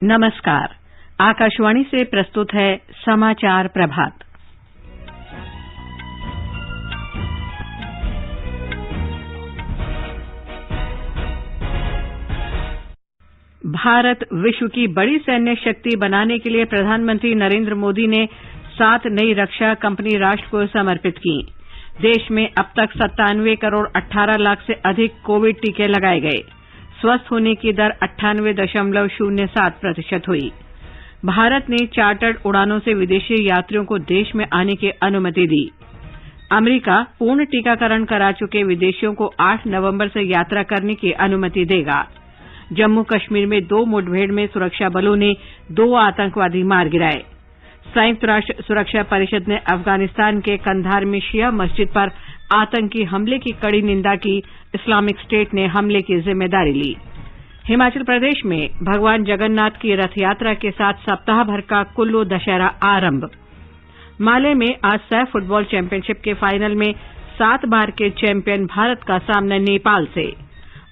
नमस्कार। आकाशवाणी से प्रस्तुत है समाचार प्रभात। भारत विश्व की बड़ी सैन्य शक्ति बनाने के लिए प्रधानमंत्री नरेंद्र मोदी ने 7 नई रक्षा कंपनी राष्ट्र को समर्पित की। देश में अब तक 97 करोड़ 18 लाख से अधिक कोविड टीके लगाए गए। स्वस्थ होने की दर 98.07% हुई। भारत ने चार्टर्ड उड़ानों से विदेशी यात्रियों को देश में आने की अनुमति दी। अमेरिका पूर्ण टीकाकरण करा चुके विदेशियों को 8 नवंबर से यात्रा करने की अनुमति देगा। जम्मू कश्मीर में 2 मुठभेड़ में सुरक्षा बलों ने 2 आतंकवादी मार गिराए। संयुक्त राष्ट्र सुरक्षा परिषद ने अफगानिस्तान के कंधार में शिया मस्जिद पर आतंकी हमले की कड़ी निंदा की। इस्लामिक स्टेट ने हमले की जिम्मेदारी ली। हिमाचल प्रदेश में भगवान जगन्नाथ की रथ यात्रा के साथ सप्ताह भर का कुल्लू दशहरा आरंभ। माले में आज सैफ फुटबॉल चैंपियनशिप के फाइनल में 7 बार के चैंपियन भारत का सामना नेपाल से।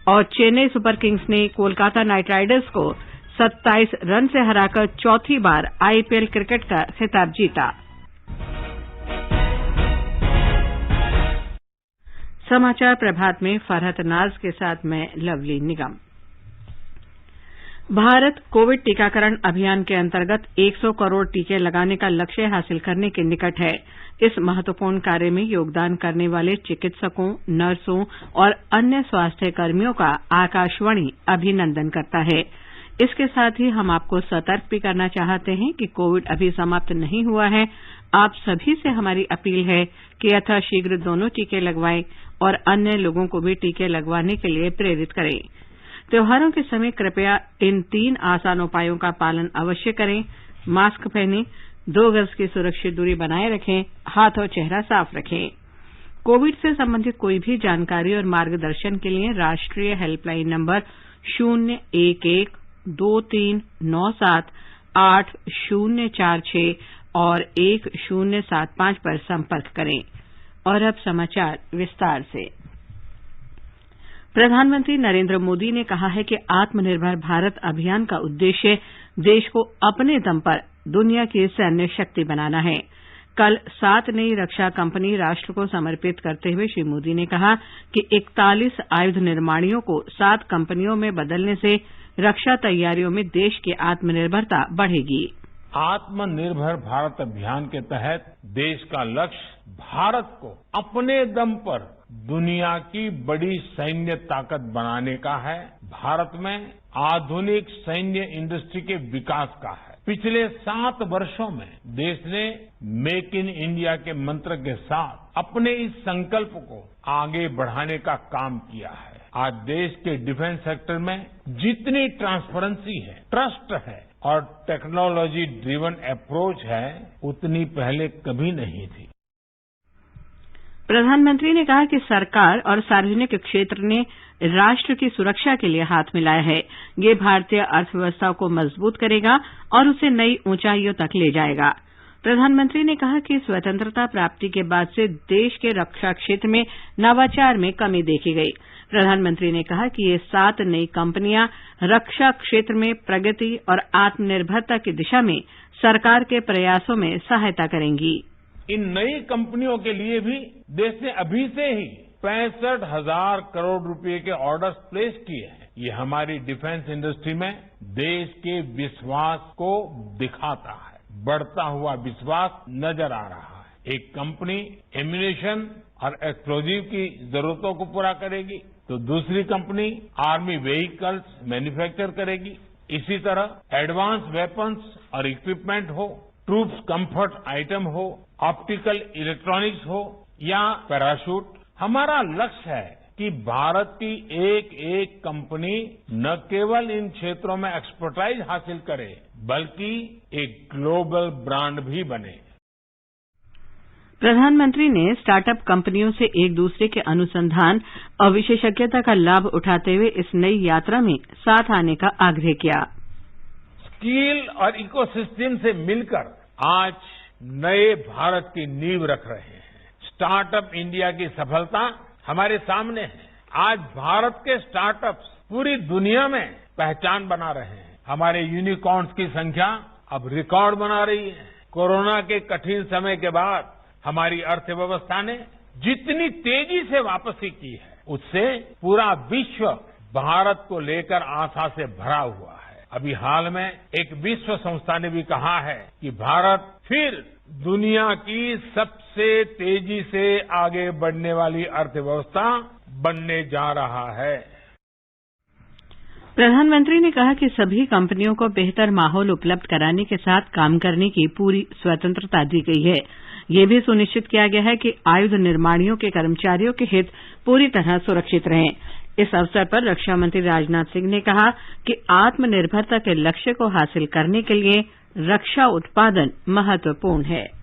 और चेन्नई सुपर किंग्स ने कोलकाता नाइट राइडर्स को 27 रन से हराकर चौथी बार आईपीएल क्रिकेट का खिताब जीता। समाचार प्रभात में फरहत नाज के साथ मैं लवली निगम। भारत कोविड टीकाकरण अभियान के अंतर्गत 100 करोड़ टीके लगाने का लक्ष्य हासिल करने के निकट है। इस महत्वपूर्ण कार्य में योगदान करने वाले चिकित्सकों, नर्सों और अन्य स्वास्थ्य कर्मियों का आकाशवाणी अभिनंदन करता है। इसके साथ ही हम आपको सतर्क भी करना चाहते हैं कि कोविड अभी समाप्त नहीं हुआ है। आप सभी से हमारी अपील है कि यथाशीघ्र दोनों टीके लगवाएं और अन्य लोगों को भी टीके लगवाने के लिए प्रेरित करें। त्योहारों के समय कृपया इन 3 आसान उपायों का पालन अवश्य करें। मास्क पहनें, 2 गज की सुरक्षित दूरी बनाए रखें, हाथ और चेहरा साफ रखें। कोविड से संबंधित कोई भी जानकारी और मार्गदर्शन के लिए राष्ट्रीय हेल्पलाइन नंबर 011-2397-8046 और 1075 पर संपर्क करें। और अब समाचार विस्तार से। प्रधानमंत्री नरेंद्र मोदी ने कहा है कि आत्मनिर्भर भारत अभियान का उद्देश्य देश को अपने दम पर दुनिया की सैन्य शक्ति बनाना है। कल 7 नई रक्षा कंपनी राष्ट्र को समर्पित करते हुए श्री मोदी ने कहा कि 41 आयुध निर्माणियों को 7 कंपनियों में बदलने से रक्षा तैयारियों में देश की आत्मनिर्भरता बढ़ेगी। आत्मनिर्भर भारत अभियान के तहत देश का लक्ष्य भारत को अपने दम पर दुनिया की बड़ी सैन्य ताकत बनाने का है। भारत में आधुनिक सैन्य इंडस्ट्री के विकास का है। पिछले 7 वर्षों में देश ने मेक इन इंडिया के मंत्र के साथ अपने इस संकल्प को आगे बढ़ाने का काम किया है। आज देश के डिफेंस सेक्टर में जितनी ट्रांसपेरेंसी है, ट्रस्ट है और टेक्नोलॉजी ड्रिवन अप्रोच है, उतनी पहले कभी नहीं थी। प्रधानमंत्री ने कहा कि सरकार और सार्वजनिक क्षेत्र ने राष्ट्र की सुरक्षा के लिए हाथ मिलाया है। ये भारतीय अर्थव्यवस्था को मजबूत करेगा और उसे नई ऊंचाइयों तक ले जाएगा। प्रधानमंत्री ने कहा कि स्वतंत्रता प्राप्ति के बाद से देश के रक्षा क्षेत्र में नवाचार में कमी देखी गई। प्रधानमंत्री ने कहा कि ये 7 नई कंपनियां रक्षा क्षेत्र में प्रगति और आत्मनिर्भरता की दिशा में सरकार के प्रयासों में सहायता करेंगी। इन नई कंपनियों के लिए भी देश ने अभी से ही 65,000 करोड़ रुपए के ऑर्डर्स प्लेस किए हैं। ये हमारी डिफेंस इंडस्ट्री में देश के विश्वास को दिखाता है। बढ़ता हुआ विश्वास नजर आ रहा है। एक कंपनी एम्यूनिशन और एक्सप्लोजिव की जरूरतों को पूरा करेगी तो दूसरी कंपनी आर्मी व्हीकल्स मैन्युफैक्चर करेगी। इसी तरह एडवांस वेपन्स और इक्विपमेंट हो, ट्रूप्स कंफर्ट आइटम हो, ऑप्टिकल इलेक्ट्रॉनिक्स हो या पैराशूट, हमारा लक्ष्य है कि भारत की एक कंपनी न केवल इन क्षेत्रों में एक्सपर्टाइज हासिल करे बल्कि एक ग्लोबल ब्रांड भी बने। प्रधानमंत्री ने स्टार्टअप कंपनियों से एक दूसरे के अनुसंधान और विशेषज्ञता का लाभ उठाते हुए इस नई यात्रा में साथ आने का आग्रह किया। स्किल और इकोसिस्टम से मिलकर आज नए भारत की नींव रख रहे हैं। स्टार्टअप इंडिया की सफलता हमारे सामने है। आज भारत के स्टार्टअप्स पूरी दुनिया में पहचान बना रहे हैं। हमारे यूनिकॉर्न्स की संख्या अब रिकॉर्ड बना रही है। कोरोना के कठिन समय के बाद हमारी अर्थव्यवस्था ने जितनी तेजी से वापसी की है, उससे पूरा विश्व भारत को लेकर आशा से भरा हुआ है। अभी हाल में एक विश्व संस्था ने भी कहा है कि भारत फिर दुनिया की सबसे तेजी से आगे बढ़ने वाली अर्थव्यवस्था बनने जा रहा है। प्रधानमंत्री ने कहा कि सभी कंपनियों को बेहतर माहौल उपलब्ध कराने के साथ काम करने की पूरी स्वतंत्रता दी गई है। यह भी सुनिश्चित किया गया है कि आयुध निर्माणियों के कर्मचारियों के हित पूरी तरह सुरक्षित रहें। इस अवसर पर रक्षा मंत्री राजनाथ सिंह ने कहा कि आत्मनिर्भरता के लक्ष्य को हासिल करने के लिए रक्षा उत्पादन महत्वपूर्ण है।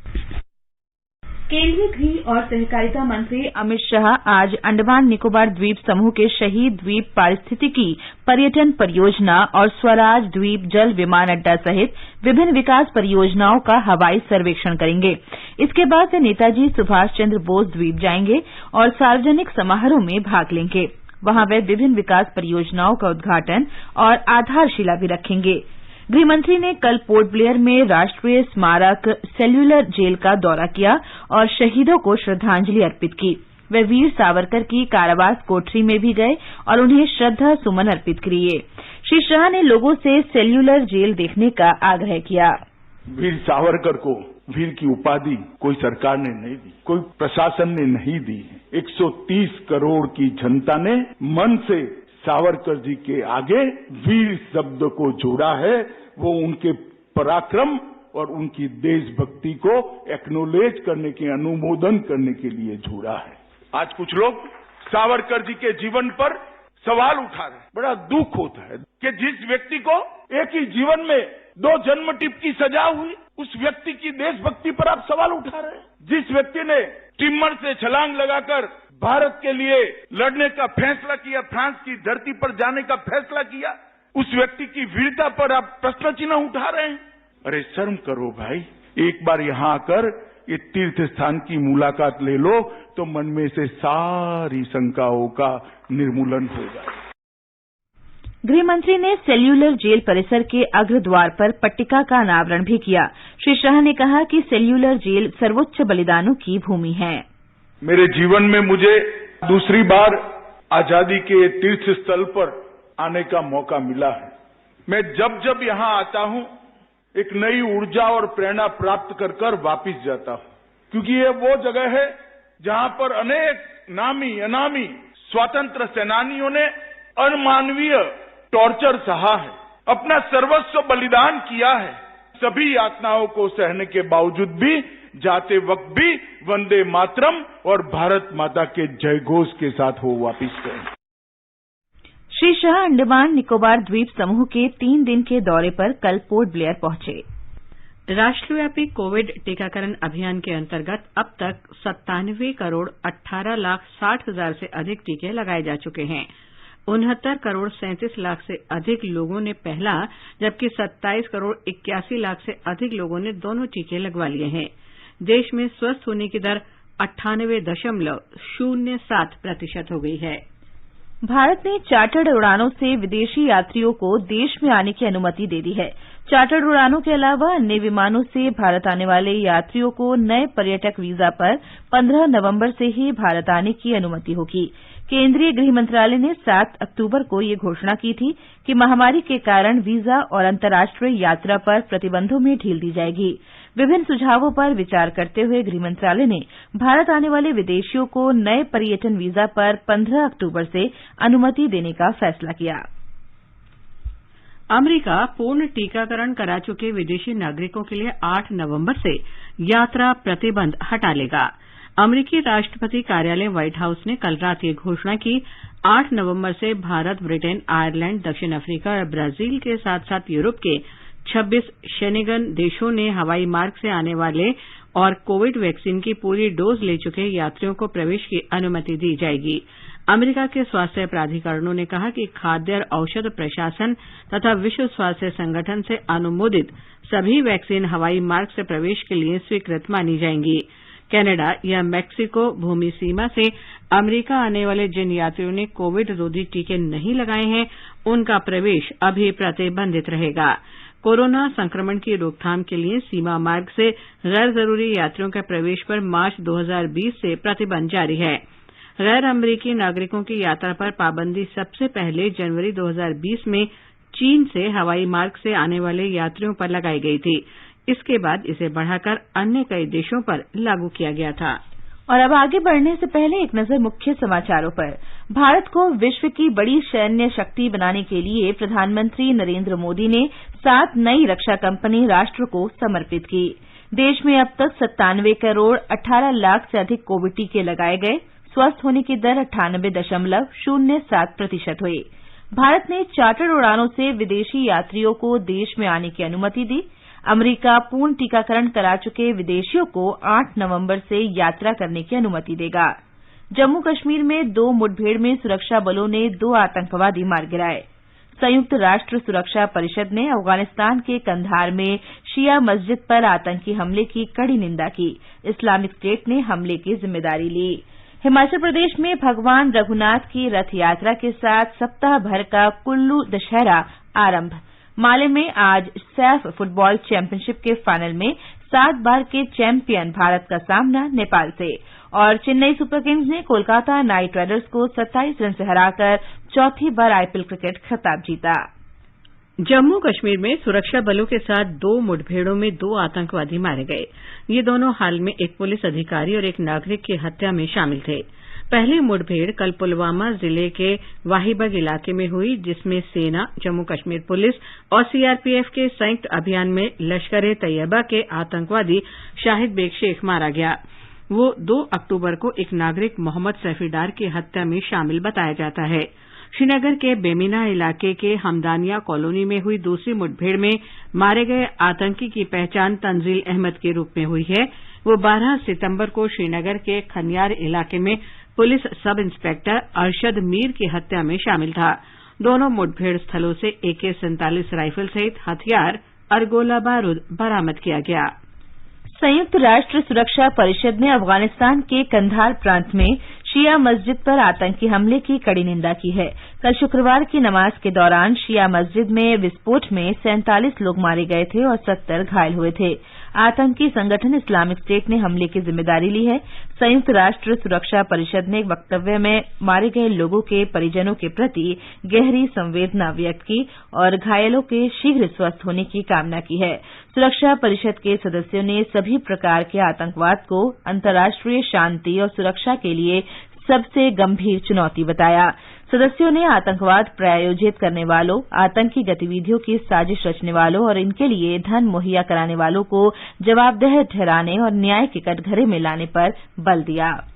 केंद्रीय गृह और सहकारिता मंत्री अमित शाह आज अंडमान निकोबार द्वीप समूह के शहीद द्वीप पारिस्थितिकी पर्यटन परियोजना और स्वराज द्वीप जल विमान अड्डा सहित विभिन्न विकास परियोजनाओं का हवाई सर्वेक्षण करेंगे। इसके बाद वे नेताजी सुभाष चंद्र बोस द्वीप जाएंगे और सार्वजनिक समारोह में भाग लेंगे। वहां वे विभिन्न विकास परियोजनाओं का उद्घाटन और आधारशिला भी रखेंगे। गृहमंत्री ने कल पोर्ट ब्लेयर में राष्ट्रीय स्मारक सेल्यूलर जेल का दौरा किया और शहीदों को श्रद्धांजलि अर्पित की। वे वीर सावरकर की कारावास कोठरी में भी गए और उन्हें श्रद्धा सुमन अर्पित किए। श्री शाह ने लोगों से सेल्यूलर जेल देखने का आग्रह किया। वीर सावरकर को वीर की उपाधि कोई सरकार ने नहीं दी, कोई प्रशासन ने नहीं दी। 130 करोड़ की जनता ने मन से सावरकर जी के आगे वीर शब्द को जोड़ा है। वो उनके पराक्रम और उनकी देशभक्ति को एक्नोलेज करने के, अनुमोदन करने के लिए जोड़ा है। आज कुछ लोग सावरकर जी के जीवन पर सवाल उठा रहे हैं। बड़ा दुख होता है कि जिस व्यक्ति को एक ही जीवन में 2 जन्म टिप की सजा हुई, उस व्यक्ति की देशभक्ति पर आप सवाल उठा रहे हैं। जिस व्यक्ति ने टिम्मर से छलांग लगाकर भारत के लिए लड़ने का फैसला किया, फ्रांस की धरती पर जाने का फैसला किया, उस व्यक्ति की वीरता पर आप प्रश्न चिन्ह उठा रहे हैं। अरे शर्म करो भाई, एक बार यहां आकर ये तीर्थ स्थान की मुलाकात ले लो तो मन में से सारी शंकाओं का निर्मूलन होगा। गृहमंत्री ने सेल्यूलर जेल परिसर के अग्रद्वार पर पट्टिका का अनावरण भी किया। श्री शाह ने कहा कि सेल्यूलर जेल सर्वोच्च बलिदानों की भूमि है। मेरे जीवन में मुझे दूसरी बार आजादी के तीर्थ स्थल पर आने का मौका मिला है। मैं जब जब यहां आता हूं एक नई ऊर्जा और प्रेरणा प्राप्त कर वापिस जाता हूं, क्योंकि ये वो जगह है जहां पर अनेक नामी अनामी स्वतंत्र सेनानियों ने अनमानवीय टॉर्चर सहा है, अपना सर्वस्व बलिदान किया है। सभी यातनाओं को सहने के बावजूद भी जाते वक्त भी वंदे मातरम और भारत माता के जय घोष के साथ वो वापिस गए। श्री शाह अंडमान निकोबार द्वीप समूह के 3 दिन के दौरे पर कल पोर्ट ब्लेयर पहुंचे। राष्ट्रव्यापी कोविड टीकाकरण अभियान के अंतर्गत अब तक 97 करोड़ 18 लाख 60 हजार से अधिक टीके लगाए जा चुके हैं। 69 करोड़ 37 लाख से अधिक लोगों ने पहला, जबकि 27 करोड़ 81 लाख से अधिक लोगों ने दोनों टीके लगवा लिए हैं। देश में स्वस्थ होने की दर 98.07% हो गई है। भारत ने चार्टर्ड उड़ानों से विदेशी यात्रियों को देश में आने की अनुमति दे दी है। चार्टर्ड उड़ानों के अलावा अन्य विमानों से भारत आने वाले यात्रियों को नए पर्यटक वीजा पर 15 नवंबर से ही भारत आने की अनुमति होगी। केंद्रीय गृह मंत्रालय ने 7 अक्टूबर को ये घोषणा की थी कि महामारी के कारण वीजा और अंतर्राष्ट्रीय यात्रा पर प्रतिबंधों में ढील दी जाएगी। विभिन्न सुझावों पर विचार करते हुए गृह मंत्रालय ने भारत आने वाले विदेशियों को नए पर्यटन वीजा पर 15 अक्टूबर से अनुमति देने का फैसला किया। अमेरिका पूर्ण टीकाकरण करा चुके विदेशी नागरिकों के लिए 8 नवंबर से यात्रा प्रतिबंध हटा लेगा। अमेरिकी राष्ट्रपति कार्यालय व्हाइट हाउस ने कल रात ये घोषणा की। 8 नवंबर से भारत, ब्रिटेन, आयरलैंड, दक्षिण अफ्रीका और ब्राजील के साथ साथ यूरोप के 26 शेंगेन देशों ने हवाई मार्ग से आने वाले और कोविड वैक्सीन की पूरी डोज ले चुके यात्रियों को प्रवेश की अनुमति दी जाएगी। अमेरिका के स्वास्थ्य प्राधिकरणों ने कहा कि खाद्य और औषध प्रशासन तथा विश्व स्वास्थ्य संगठन से अनुमोदित सभी वैक्सीन हवाई मार्ग से प्रवेश के लिए स्वीकृत मानी जाएंगी। कनाडा या मैक्सिको भूमि सीमा से अमेरिका आने वाले जिन यात्रियों ने कोविड रोधी टीके नहीं लगाए हैं उनका प्रवेश अभी प्रतिबंधित रहेगा। कोरोना संक्रमण की रोकथाम के लिए सीमा मार्ग से गैर जरूरी यात्रियों के प्रवेश पर मार्च 2020 से प्रतिबंध जारी है। गैर अमेरिकी नागरिकों की यात्रा पर पाबंदी सबसे पहले जनवरी 2020 में चीन से हवाई मार्ग से आने वाले यात्रियों पर लगाई गई थी। इसके बाद इसे बढ़ाकर अन्य कई देशों पर लागू किया गया था। और अब आगे बढ़ने से पहले एक नजर मुख्य समाचारों पर। भारत को विश्व की बड़ी सैन्य शक्ति बनाने के लिए प्रधानमंत्री नरेंद्र मोदी ने 7 नई रक्षा कंपनी राष्ट्र को समर्पित की। देश में अब तक 97 करोड़ 18 लाख से अधिक कोविड टीके लगाए गए। स्वस्थ होने की दर 98.07% हुई। भारत ने चार्टर्ड उड़ानों से विदेशी यात्रियों को देश में आने की अनुमति दी। अमेरिका पूर्ण टीकाकरण करा चुके विदेशियों को 8 नवंबर से यात्रा करने की अनुमति देगा। जम्मू कश्मीर में 2 मुठभेड़ में सुरक्षा बलों ने 2 आतंकवादी मार गिराए। संयुक्त राष्ट्र सुरक्षा परिषद ने अफगानिस्तान के कंधार में शिया मस्जिद पर आतंकी हमले की कड़ी निंदा की। इस्लामिक स्टेट ने हमले की जिम्मेदारी ली। हिमाचल प्रदेश में भगवान रघुनाथ की रथ यात्रा के साथ सप्ताह भर का कुल्लू दशहरा आरंभ। माले में आज सैफ फुटबॉल चैंपियनशिप के फाइनल में 7 बार के चैंपियन भारत का सामना नेपाल से। और चेन्नई सुपर किंग्स ने कोलकाता नाइट राइडर्स को 27 रन से हराकर चौथी बार आईपीएल क्रिकेट खिताब जीता। जम्मू कश्मीर में सुरक्षा बलों के साथ 2 मुठभेड़ों में 2 आतंकवादी मारे गए। ये दोनों हाल में एक पुलिस अधिकारी और एक नागरिक की हत्या में शामिल थे। पहली मुठभेड़ कल पुलवामा जिले के वाहिबग इलाके में हुई, जिसमें सेना, जम्मू कश्मीर पुलिस और सीआरपीएफ के संयुक्त अभियान में लश्कर-ए-तैयबा के आतंकवादी शाहिद बेग शेख मारा गया। वो 2 अक्टूबर को एक नागरिक मोहम्मद सैफीडार की हत्या में शामिल बताया जाता है। श्रीनगर के बेमिना इलाके के हमदानिया कॉलोनी में हुई दूसरी मुठभेड़ में मारे गए आतंकी की पहचान तंजील अहमद के रूप में हुई है। वो 12 सितंबर को श्रीनगर के खनियार इलाके में police sub inspector Arshad Mir की हत्या में शामिल था। दोनों मुठभेड़ स्थलों से AK-47 राइफल सहित हथियार और गोला बारूद बरामद किया गया। संयुक्त राष्ट्र सुरक्षा परिषद ने अफगानिस्तान के कंधार प्रांत में शिया मस्जिद पर आतंकी हमले की कड़ी निंदा की है। कल शुक्रवार की नमाज के दौरान शिया मस्जिद में विस्फोट में 47 लोग मारे गए थे और 70 घायल हुए थे। आतंकी संगठन इस्लामिक स्टेट ने हमले की जिम्मेदारी ली है। संयुक्त राष्ट्र सुरक्षा परिषद ने एक वक्तव्य में मारे गए लोगों के परिजनों के प्रति गहरी संवेदना व्यक्त की और घायलों के शीघ्र स्वस्थ होने की कामना की है। सुरक्षा परिषद के सदस्यों ने सभी प्रकार के आतंकवाद को अंतर्राष्ट्रीय शांति और सुरक्षा के लिए सबसे गंभीर चुनौती बताया। सदस्यों ने आतंकवाद प्रायोजित करने वालों, आतंकी गतिविधियों की साजिश रचने वालों और इनके लिए धन मुहैया कराने वालों को जवाबदेह ठहराने और न्याय के कटघरे में लाने पर बल दिया।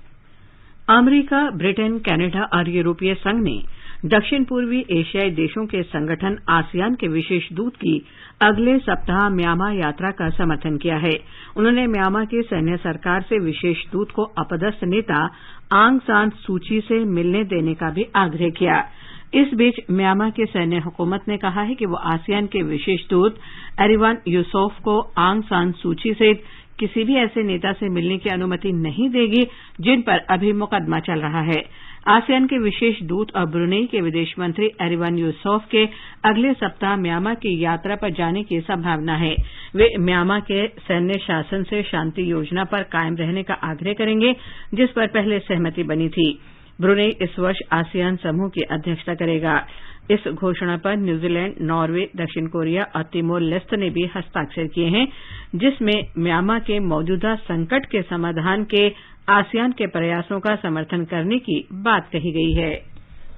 अमेरिका, ब्रिटेन, कनाडा और यूरोपीय संघ ने दक्षिण पूर्वी एशियाई देशों के संगठन आसियान के विशेष दूत की अगले सप्ताह म्यांमा यात्रा का समर्थन किया है। उन्होंने म्यांमा की सैन्य सरकार से विशेष दूत को अपदस्थ नेता आंग सान सूची से मिलने देने का भी आग्रह किया। इस बीच म्यांमा की सैन्य हुकूमत ने कहा है कि वो आसियान के विशेष दूत एरिवान यूसुफ को आंग सान सूची से किसी भी ऐसे नेता से मिलने की अनुमति नहीं देगी जिन पर अभी मुकदमा चल रहा है। आसियान के विशेष दूत और ब्रुनेई के विदेश मंत्री एरिवान यूसुफ के अगले सप्ताह म्यांमा की यात्रा पर जाने की संभावना है। वे म्यांमा के सैन्य शासन से शांति योजना पर कायम रहने का आग्रह करेंगे, जिस पर पहले सहमति बनी थी। ब्रुनेई इस वर्ष आसियान समूह की अध्यक्षता करेगा। इस घोषणा पर न्यूजीलैंड, नॉर्वे, दक्षिण कोरिया और तिमोर लेस्ते ने भी हस्ताक्षर किए हैं, जिसमें म्यांमा के मौजूदा संकट के समाधान के आसियान के प्रयासों का समर्थन करने की बात कही गई है।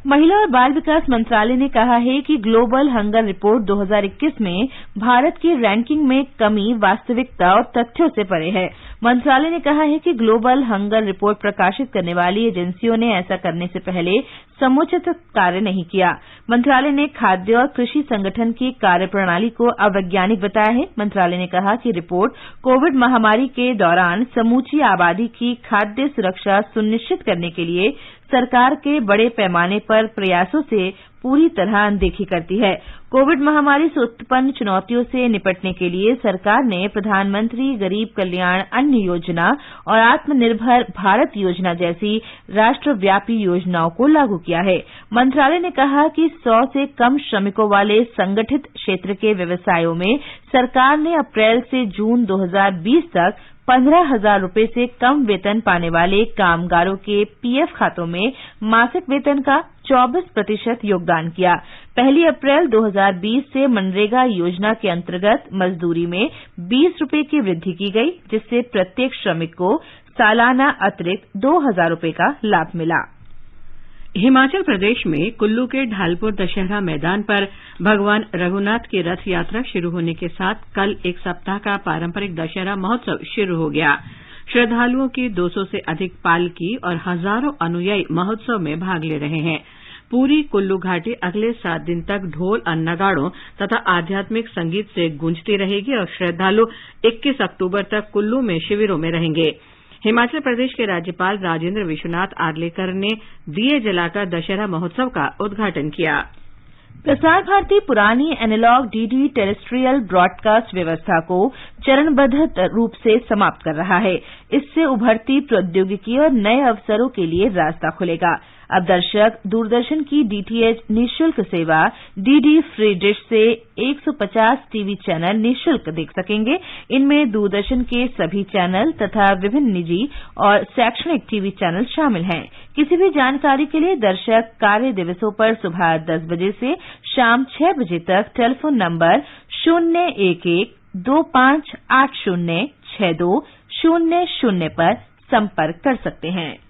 महिला और बाल विकास मंत्रालय ने कहा है कि ग्लोबल हंगर रिपोर्ट 2021 में भारत की रैंकिंग में कमी वास्तविकता और तथ्यों से परे है। मंत्रालय ने कहा है कि ग्लोबल हंगर रिपोर्ट प्रकाशित करने वाली एजेंसियों ने ऐसा करने से पहले समुचित कार्य नहीं किया। मंत्रालय ने खाद्य और कृषि संगठन की कार्यप्रणाली को अवैज्ञानिक बताया है। मंत्रालय ने कहा कि रिपोर्ट कोविड महामारी के दौरान समूची आबादी की खाद्य सुरक्षा सुनिश्चित करने के लिए सरकार के बड़े पैमाने पर प्रयासों से पूरी तरह अनदेखी करती है। कोविड महामारी से उत्पन्न चुनौतियों से निपटने के लिए सरकार ने प्रधानमंत्री गरीब कल्याण अन्न योजना और आत्मनिर्भर भारत योजना जैसी राष्ट्रव्यापी योजनाओं को लागू किया है। मंत्रालय ने कहा कि 100 से कम श्रमिकों वाले संगठित क्षेत्र के व्यवसायों में सरकार ने अप्रैल से जून 2020 तक 15,000 रुपये से कम वेतन पाने वाले कामगारों के पीएफ खातों में मासिक वेतन का 24% योगदान किया। 1 अप्रैल 2020 से मनरेगा योजना के अंतर्गत मजदूरी में 20 रुपये की वृद्धि की गई, जिससे प्रत्येक श्रमिक को सालाना अतिरिक्त 2,000 रुपये का लाभ मिला। हिमाचल प्रदेश में कुल्लू के ढालपुर दशहरा मैदान पर भगवान रघुनाथ की रथ यात्रा शुरू होने के साथ कल एक सप्ताह का पारंपरिक दशहरा महोत्सव शुरू हो गया। श्रद्धालुओं की 200 से अधिक पालकी और हजारों अनुयायी महोत्सव में भाग ले रहे हैं। पूरी कुल्लू घाटी अगले 7 दिन तक ढोल और नगाड़ों तथा आध्यात्मिक संगीत से गूंजती रहेगी और श्रद्धालु 21 अक्टूबर तक कुल्लू में शिविरों में रहेंगे। हिमाचल प्रदेश के राज्यपाल राजेंद्र विश्वनाथ आर्लेकर ने दिए जलाकर दशहरा महोत्सव का उद्घाटन किया। प्रसार भारती पुरानी एनालॉग डीडी टेरेस्ट्रियल ब्रॉडकास्ट व्यवस्था को चरणबद्ध रूप से समाप्त कर रहा है। इससे उभरती प्रौद्योगिकी और नए अवसरों के लिए रास्ता खुलेगा। अब दर्शक दूरदर्शन की डीटीएच निःशुल्क सेवा डीडी फ्री डिश से 150 टीवी चैनल निःशुल्क देख सकेंगे। इनमें दूरदर्शन के सभी चैनल तथा विभिन्न निजी और शैक्षणिक टीवी चैनल शामिल हैं। किसी भी जानकारी के लिए दर्शक कार्य दिवसों पर सुबह 10 बजे से शाम 6 बजे तक टेलीफोन नंबर 011-2580-6200 पर संपर्क कर सकते हैं।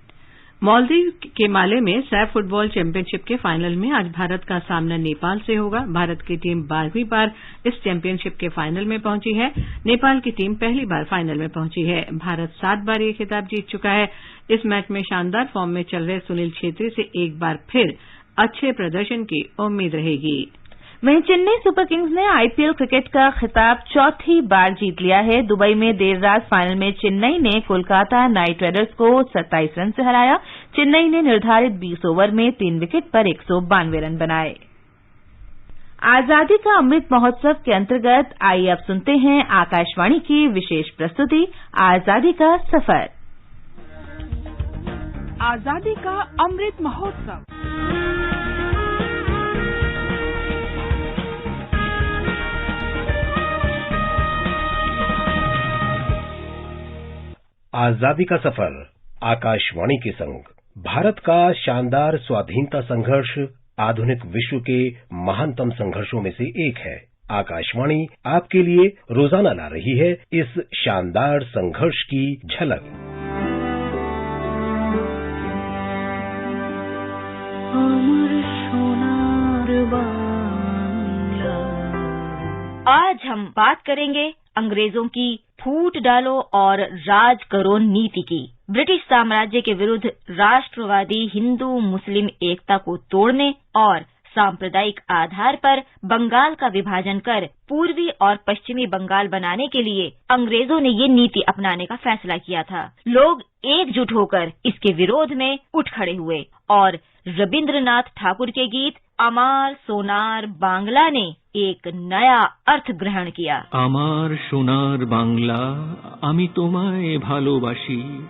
मालदीव के माले में सैफ फुटबॉल चैंपियनशिप के फाइनल में आज भारत का सामना नेपाल से होगा। भारत की टीम 12वीं बार इस चैंपियनशिप के फाइनल में पहुंची है। नेपाल की टीम पहली बार फाइनल में पहुंची है। भारत 7 बार ये खिताब जीत चुका है। इस मैच में शानदार फॉर्म में चल रहे सुनील छेत्री से एक बार फिर अच्छे प्रदर्शन की उम्मीद रहेगी। वहीं चेन्नई सुपर किंग्स ने आईपीएल क्रिकेट का खिताब चौथी बार जीत लिया है। दुबई में देर रात फाइनल में चेन्नई ने कोलकाता नाइट राइडर्स को 27 रन से हराया। चेन्नई ने निर्धारित 20 ओवर में 3 विकेट पर 192 रन बनाए। आजादी का अमृत महोत्सव के अंतर्गत आइए अब सुनते हैं आकाशवाणी की विशेष प्रस्तुति आजादी का सफर। आजादी का अमृत महोत्सव। आजादी का सफर आकाशवाणी के संग भारत का शानदार स्वाधीनता संघर्ष आधुनिक विश्व के महानतम संघर्षों में से एक है। आकाशवाणी आपके लिए रोजाना ला रही है इस शानदार संघर्ष की झलक। आज हम बात करेंगे अंग्रेजों की फूट डालो और राज करो नीति की। ब्रिटिश साम्राज्य के विरुद्ध राष्ट्रवादी हिंदू मुस्लिम एकता को तोड़ने और सांप्रदायिक आधार पर बंगाल का विभाजन कर पूर्वी और पश्चिमी बंगाल बनाने के लिए अंग्रेजों ने ये नीति अपनाने का फैसला किया था। लोग एकजुट होकर इसके विरोध में उठ खड़े हुए और रविंद्रनाथ ठाकुर के गीत अमार सोनार बांग्ला ने एक नया अर्थ ग्रहण किया। अमार सोनार बांग्ला आमी तोमाय भालोबाशी,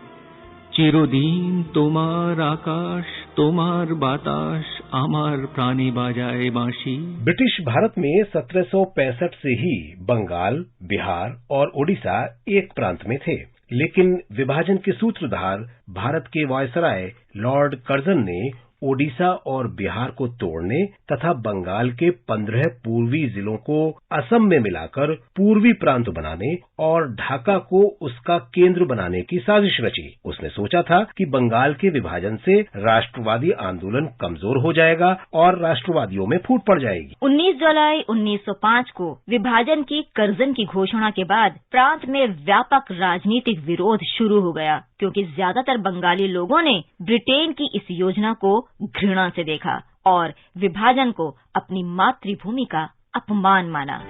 चिरदिन तोमार आकाश तोमार बातास आमार प्राणी बाजाए बांशी। ब्रिटिश भारत में 1765 से ही बंगाल, बिहार और ओडिशा एक प्रांत में थे, लेकिन विभाजन के सूत्रधार भारत के वायसराय लॉर्ड कर्जन ने ओडिशा और बिहार को तोड़ने तथा बंगाल के 15 पूर्वी जिलों को असम में मिलाकर पूर्वी प्रांत बनाने और ढाका को उसका केंद्र बनाने की साजिश रची। उसने सोचा था कि बंगाल के विभाजन से राष्ट्रवादी आंदोलन कमजोर हो जाएगा और राष्ट्रवादियों में फूट पड़ जाएगी। 19 जुलाई 1905 को विभाजन की कर्जन की घोषणा के बाद प्रांत में व्यापक राजनीतिक विरोध शुरू हो गया, क्योंकि ज्यादातर बंगाली लोगों ने ब्रिटेन की इस योजना को घृणा से देखा और विभाजन को अपनी मातृभूमि का अपमान माना।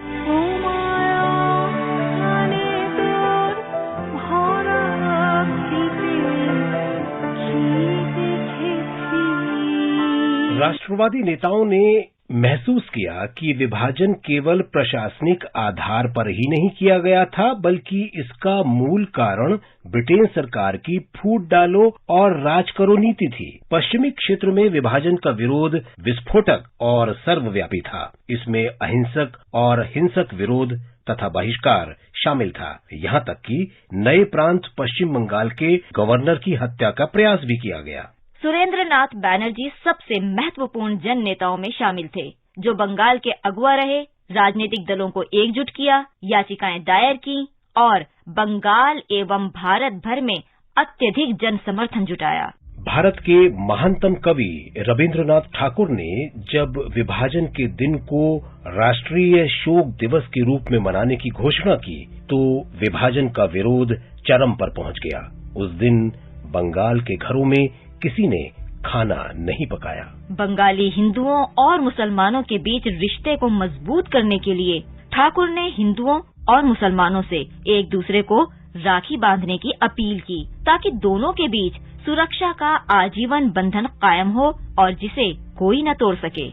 राष्ट्रवादी नेताओं ने महसूस किया कि विभाजन केवल प्रशासनिक आधार पर ही नहीं किया गया था, बल्कि इसका मूल कारण ब्रिटेन सरकार की फूट डालो और राज करो नीति थी। पश्चिमी क्षेत्र में विभाजन का विरोध विस्फोटक और सर्वव्यापी था। इसमें अहिंसक और हिंसक विरोध तथा बहिष्कार शामिल था। यहाँ तक कि नए प्रांत पश्चिम बंगाल के गवर्नर की हत्या का प्रयास भी किया गया। सुरेंद्र नाथ बैनर्जी सबसे महत्वपूर्ण जन नेताओं में शामिल थे, जो बंगाल के अगुवा रहे, राजनीतिक दलों को एकजुट किया, याचिकाएं दायर की और बंगाल एवं भारत भर में अत्यधिक जन समर्थन जुटाया। भारत के महानतम कवि रविंद्रनाथ ठाकुर ने जब विभाजन के दिन को राष्ट्रीय शोक दिवस के रूप में मनाने की घोषणा की, तो विभाजन का विरोध चरम पर पहुंच गया। उस दिन बंगाल के घरों में किसी ने खाना नहीं पकाया। बंगाली हिंदुओं और मुसलमानों के बीच रिश्ते को मजबूत करने के लिए ठाकुर ने हिंदुओं और मुसलमानों से एक दूसरे को राखी बांधने की अपील की, ताकि दोनों के बीच सुरक्षा का आजीवन बंधन कायम हो और जिसे कोई न तोड़ सके।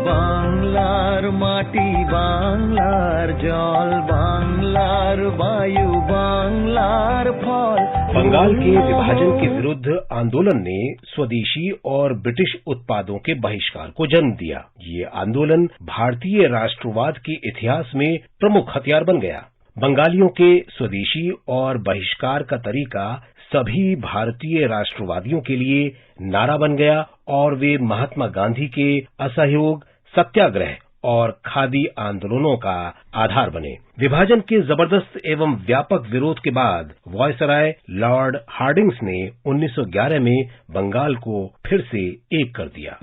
बांग्लार माटी, बांग्लार जल, बांग्लार वायु, बांग्लार फल। बंगाल के विभाजन के विरुद्ध आंदोलन ने स्वदेशी और ब्रिटिश उत्पादों के बहिष्कार को जन्म दिया। ये आंदोलन भारतीय राष्ट्रवाद के इतिहास में प्रमुख हथियार बन गया। बंगालियों के स्वदेशी और बहिष्कार का तरीका सभी भारतीय राष्ट्रवादियों के लिए नारा बन गया और वे महात्मा गांधी के असहयोग, सत्याग्रह और खादी आंदोलनों का आधार बने। विभाजन के जबरदस्त एवं व्यापक विरोध के बाद वायसराय लॉर्ड हार्डिंग्स ने 1911 में बंगाल को फिर से एक कर दिया।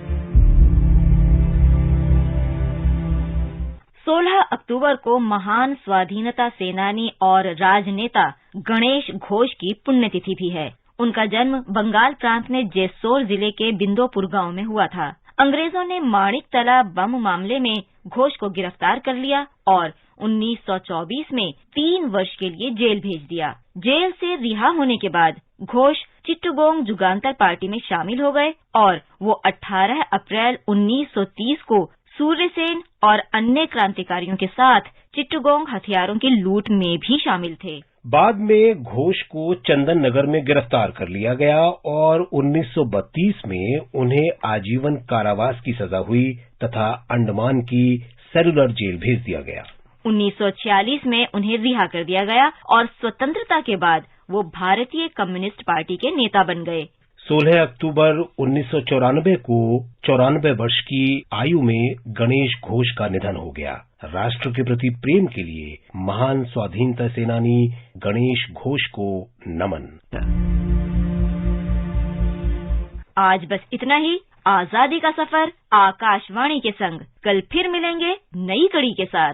16 अक्टूबर को महान स्वाधीनता सेनानी और राजनेता गणेश घोष की पुण्यतिथि भी है। उनका जन्म बंगाल प्रांत में जेसोर जिले के बिंदोपुर गांव में हुआ था। अंग्रेजों ने माणिक तला बम मामले में घोष को गिरफ्तार कर लिया और 1924 में 3 वर्ष के लिए जेल भेज दिया। जेल से रिहा होने के बाद घोष चिट्टगोंग जुगांतर पार्टी में शामिल हो गए और वो 18 अप्रैल 1930 को सूर्यसेन और अन्य क्रांतिकारियों के साथ चिट्टगोंग हथियारों की लूट में भी शामिल थे। बाद में घोष को चंदन नगर में गिरफ्तार कर लिया गया और 1932 में उन्हें आजीवन कारावास की सजा हुई तथा अंडमान की सेलुलर जेल भेज दिया गया। 1946 में उन्हें रिहा कर दिया गया और स्वतंत्रता के बाद वो भारतीय कम्युनिस्ट पार्टी के नेता बन गए। 16 अक्टूबर 1994 को 94 वर्ष की आयु में गणेश घोष का निधन हो गया। राष्ट्र के प्रति प्रेम के लिए महान स्वाधीनता सेनानी गणेश घोष को नमन। आज बस इतना ही। आजादी का सफर आकाशवाणी के संग। कल फिर मिलेंगे नई कड़ी के साथ।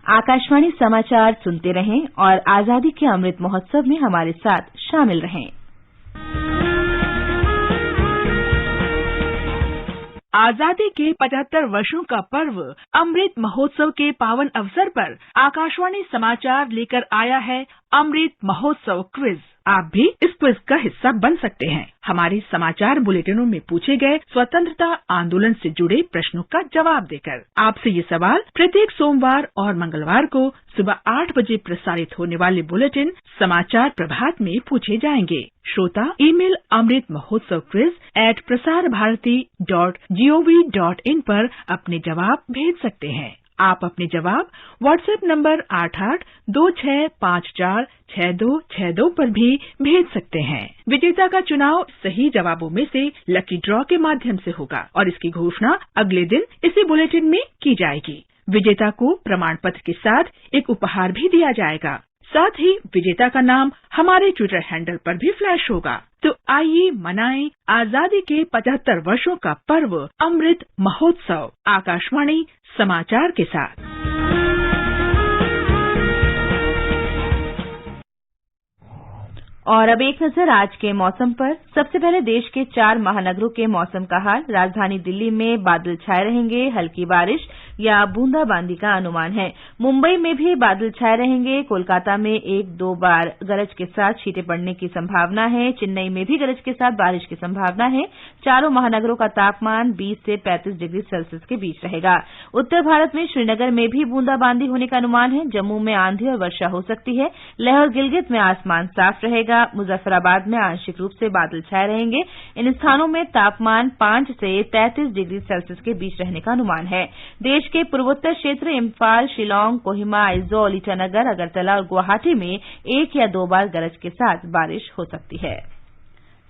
आकाशवाणी समाचार सुनते रहें और आजादी के अमृत महोत्सव में हमारे साथ शामिल रहें। आजादी के 75 वर्षों का पर्व अमृत महोत्सव के पावन अवसर पर आकाशवाणी समाचार लेकर आया है अमृत महोत्सव क्विज। आप भी इस क्विज का हिस्सा बन सकते हैं। हमारे समाचार बुलेटिनों में पूछे गए स्वतंत्रता आंदोलन से जुड़े प्रश्नों का जवाब देकर। आपसे ये सवाल प्रत्येक सोमवार और मंगलवार को सुबह 8 बजे प्रसारित होने वाले बुलेटिन समाचार प्रभात में पूछे जाएंगे। श्रोता ईमेल अमृत महोत्सव quiz@prasarbharati.gov.in पर अपने जवाब भेज सकते हैं। आप अपने जवाब व्हाट्सएप नंबर 8826546262 पर भी भेज सकते हैं। विजेता का चुनाव सही जवाबों में से लकी ड्रॉ के माध्यम से होगा और इसकी घोषणा अगले दिन इसी बुलेटिन में की जाएगी। विजेता को प्रमाण पत्र के साथ एक उपहार भी दिया जाएगा। साथ ही विजेता का नाम हमारे ट्विटर हैंडल पर भी फ्लैश होगा। तो आइए मनाएं आजादी के 75 वर्षों का पर्व अमृत महोत्सव आकाशवाणी समाचार के साथ। और अब एक नजर आज के मौसम पर। सबसे पहले देश के 4 महानगरों के मौसम का हाल। राजधानी दिल्ली में बादल छाए रहेंगे, हल्की बारिश। या बूंदाबांदी का अनुमान है। मुंबई में भी बादल छाए रहेंगे। कोलकाता में 1-2 बार गरज के साथ छींटे पड़ने की संभावना है। चेन्नई में भी गरज के साथ बारिश की संभावना है। चारों महानगरों का तापमान 20 से 35 डिग्री सेल्सियस के बीच रहेगा। उत्तर भारत में श्रीनगर में भी बूंदाबांदी होने का अनुमान है। जम्मू में आंधी और वर्षा हो सकती है। लेह और गिलगित में आसमान साफ रहेगा। मुजफ्फराबाद में आंशिक रूप से बादल छाए रहेंगे। इन स्थानों में तापमान 5 से 33 डिग्री सेल्सियस के बीच रहने का अनुमान है। देश के पूर्वोत्तर क्षेत्र इम्फाल, शिलांग, कोहिमा, आइजोल, ईटानगर, अगरतला और गुवाहाटी में 1 या 2 बार गरज के साथ बारिश हो सकती है।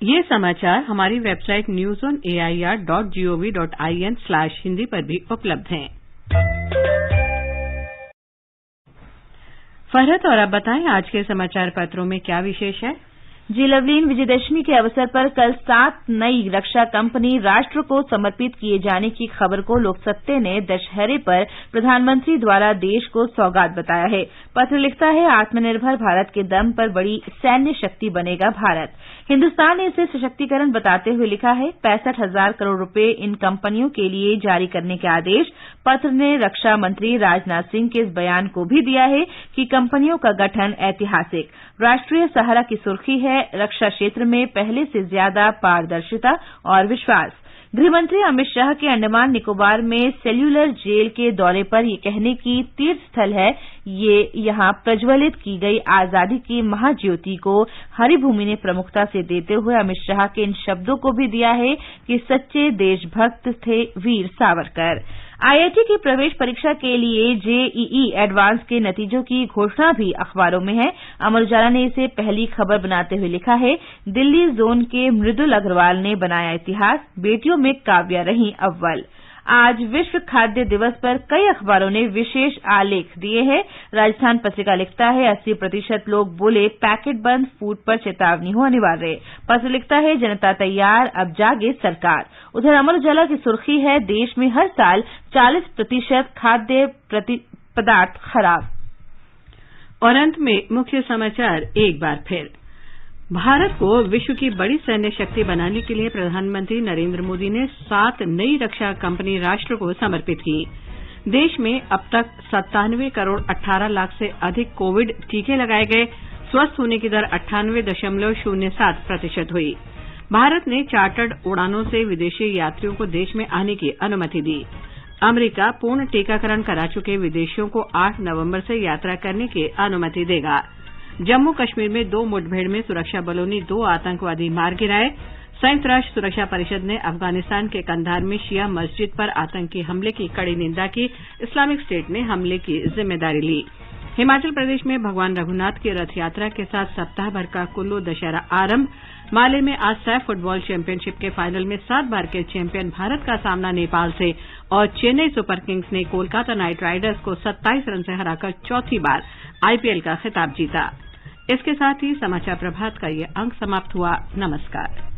ये समाचार हमारी वेबसाइट newsonair.gov.in/hindi पर भी उपलब्ध हैं। फरहत, और अब बताएं आज के समाचार पत्रों में क्या विशेष है। जी लवलीन, विजयदशमी के अवसर पर कल 7 नई रक्षा कंपनी राष्ट्र को समर्पित किए जाने की खबर को लोकसत्ते ने दशहरे पर प्रधानमंत्री द्वारा देश को सौगात बताया है। पत्र लिखता है, आत्मनिर्भर भारत के दम पर बड़ी सैन्य शक्ति बनेगा भारत। हिन्दुस्तान ने इसे सशक्तिकरण बताते हुए लिखा है, 65,000 करोड़ रुपए इन कंपनियों के लिए जारी करने के आदेश। पत्र ने रक्षा मंत्री राजनाथ सिंह के इस बयान को भी दिया है कि कंपनियों का गठन ऐतिहासिक। राष्ट्रीय सहारा की सुर्खी है, रक्षा क्षेत्र में पहले से ज्यादा पारदर्शिता और विश्वास। गृहमंत्री अमित शाह के अंडमान निकोबार में सेल्यूलर जेल के दौरे पर यह कहने की तीर्थ स्थल है, ये यहां प्रज्वलित की गई आजादी की महाज्योति को हरी भूमि ने प्रमुखता से देते हुए अमित शाह के इन शब्दों को भी दिया है कि सच्चे देशभक्त थे वीर सावरकर। आईआईटी की प्रवेश परीक्षा के लिए जेईई एडवांस के नतीजों की घोषणा भी अखबारों में है। अमर उजाला ने इसे पहली खबर बनाते हुए लिखा है, दिल्ली जोन के मृदुल अग्रवाल ने बनाया इतिहास, बेटियों में काव्या रहीं अव्वल। आज विश्व खाद्य दिवस पर कई अखबारों ने विशेष आलेख दिए हैं। राजस्थान पत्रिका लिखता है, 80% लोग बोले पैकेट बंद, फूड पर चेतावनी हो अनिवार्य। पत्र लिखता है, जनता तैयार, अब जागे सरकार। उधर अमर उजाला की सुर्खी है, देश में हर साल 40% खाद्य पदार्थ खराब। और अंत में मुख्य समाचार एक बार फिर। भारत को विश्व की बड़ी सैन्य शक्ति बनाने के लिए प्रधानमंत्री नरेंद्र मोदी ने 7 नई रक्षा कंपनी राष्ट्र को समर्पित की। देश में अब तक 97 करोड़ 18 लाख से अधिक कोविड टीके लगाए गए। स्वस्थ होने की दर 98.07% हुई। भारत ने चार्टर्ड उड़ानों से विदेशी यात्रियों को देश में आने की अनुमति दी। अमेरिका पूर्ण टीकाकरण करा चुके विदेशियों को 8 नवंबर से यात्रा करने की अनुमति देगा। जम्मू कश्मीर में 2 मुठभेड़ में सुरक्षा बलों ने 2 आतंकवादी मार गिराए। संयुक्त राष्ट्र सुरक्षा परिषद ने अफगानिस्तान के कंधार में शिया मस्जिद पर आतंकी हमले की कड़ी निंदा की। इस्लामिक स्टेट ने हमले की जिम्मेदारी ली। हिमाचल प्रदेश में भगवान रघुनाथ की रथ यात्रा के साथ सप्ताह भर का कुल्लू दशहरा आरंभ। माले में आज सैफ फुटबॉल चैंपियनशिप के फाइनल में 7 बार के चैंपियन भारत का सामना नेपाल से, और चेन्नई सुपर किंग्स ने कोलकाता नाइट राइडर्स को 27 रन से हराकर चौथी बार आईपीएल का खिताब जीता। इसके साथ ही समाचार प्रभात का ये अंक समाप्त हुआ। नमस्कार।